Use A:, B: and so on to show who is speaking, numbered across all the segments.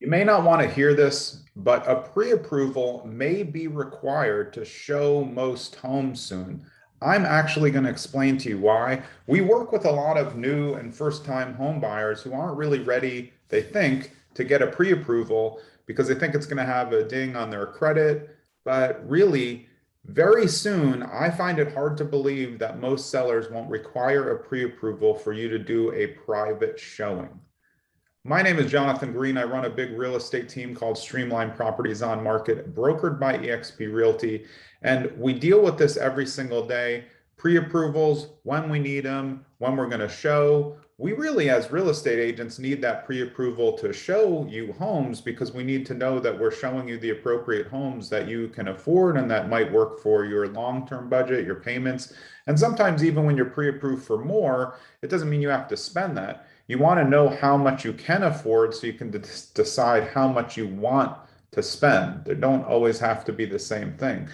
A: You may not want to hear this, but a pre-approval may be required to show most homes soon. I'm actually going to explain to you why. We work with a lot of new and first-time home buyers who aren't really ready, they think, to get a pre-approval because they think it's going to have a ding on their credit. But really, very soon, I find it hard to believe that most sellers won't require a pre-approval for you to do a private showing. My name is Jonathan Green. I run a big real estate team called Streamlined Properties On-Market, brokered by eXp Realty. And we deal with this every single day. Pre-approvals, when we need them, when we're going to show. We really, as real estate agents, need that pre-approval to show you homes because we need to know that we're showing you the appropriate homes that you can afford and that might work for your long-term budget, your payments. And sometimes even when you're pre-approved for more, it doesn't mean you have to spend that. You want to know how much you can afford so you can decide how much you want to spend. They don't always have to be the same thing.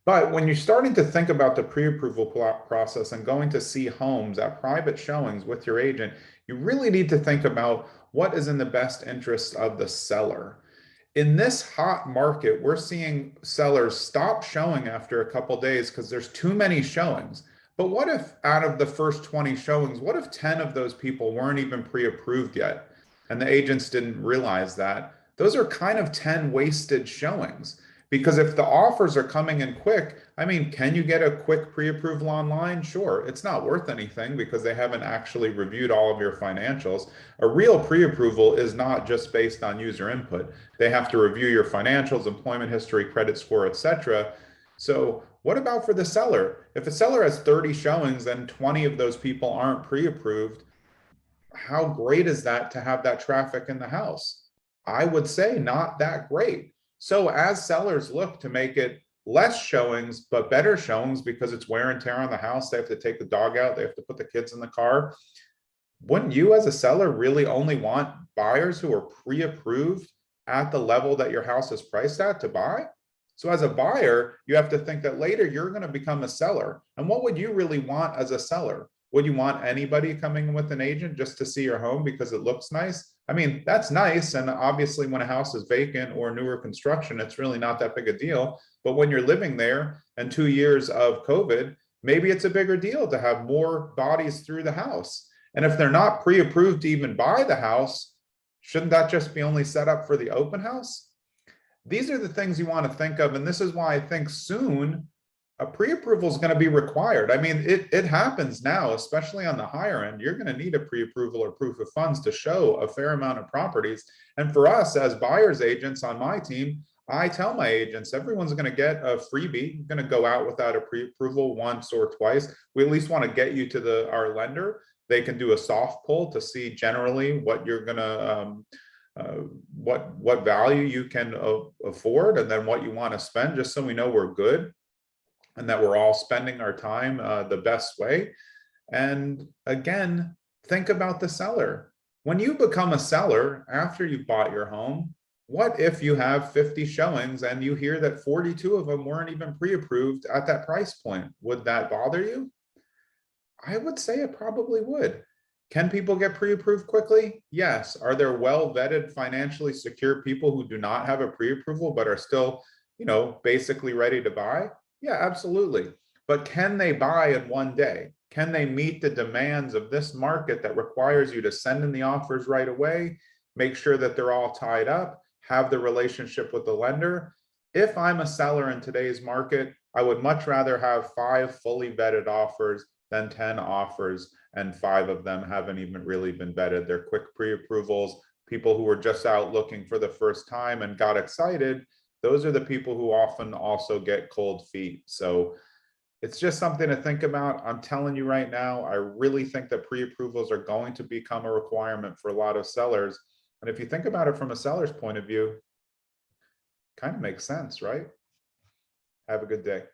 A: But when you're starting to think about the pre-approval process and going to see homes at private showings with your agent, you really need to think about what is in the best interest of the seller. In this hot market, we're seeing sellers stop showing after a couple days because there's too many showings. But what if out of the first 20 showings, what if 10 of those people weren't even pre-approved yet and the agents didn't realize that? Those are kind of 10 wasted showings. Because if the offers are coming in quick, I mean, can you get a quick pre-approval online? Sure. It's not worth anything because they haven't actually reviewed all of your financials. A real pre-approval is not just based on user input. They have to review your financials, employment history, credit score, etc. So what about for the seller? If a seller has 30 showings and 20 of those people aren't pre-approved, how great is that to have that traffic in the house? I would say not that great. So as sellers look to make it less showings, but better showings because it's wear and tear on the house, they have to take the dog out, they have to put the kids in the car. Wouldn't you as a seller really only want buyers who are pre-approved at the level that your house is priced at to buy? So as a buyer, you have to think that later you're going to become a seller. And what would you really want as a seller? Would you want anybody coming with an agent just to see your home because it looks nice? I mean, that's nice. And obviously when a house is vacant or newer construction, it's really not that big a deal. But when you're living there and 2 years of COVID, maybe it's a bigger deal to have more bodies through the house. And if they're not pre-approved to even buy the house, shouldn't that just be only set up for the open house? These are the things you want to think of. And this is why I think soon a pre-approval is going to be required. I mean, it happens now, especially on the higher end. You're going to need a pre-approval or proof of funds to show a fair amount of properties. And for us as buyers agents on my team, I tell my agents, everyone's going to get a freebie. You're going to go out without a pre-approval once or twice. We at least want to get you to our lender. They can do a soft pull to see generally what you're going to what value you can afford and then what you want to spend, just so we know we're good and that we're all spending our time the best way. And again, think about the seller. When you become a seller after you've bought your home, what if you have 50 showings and you hear that 42 of them weren't even pre-approved at that price point? Would that bother you? I would say it probably would. Can people get pre-approved quickly? Yes. Are there well-vetted, financially secure people who do not have a pre-approval but are still, basically ready to buy? Yeah, absolutely. But can they buy in one day? Can they meet the demands of this market that requires you to send in the offers right away, make sure that they're all tied up, have the relationship with the lender? If I'm a seller in today's market, I would much rather have 5 fully vetted offers than 10 offers and 5 of them haven't even really been vetted. They're quick pre-approvals, people who were just out looking for the first time and got excited. Those are the people who often also get cold feet. So it's just something to think about. I'm telling you right now, I really think that pre-approvals are going to become a requirement for a lot of sellers. And if you think about it from a seller's point of view, kind of makes sense, right? Have a good day.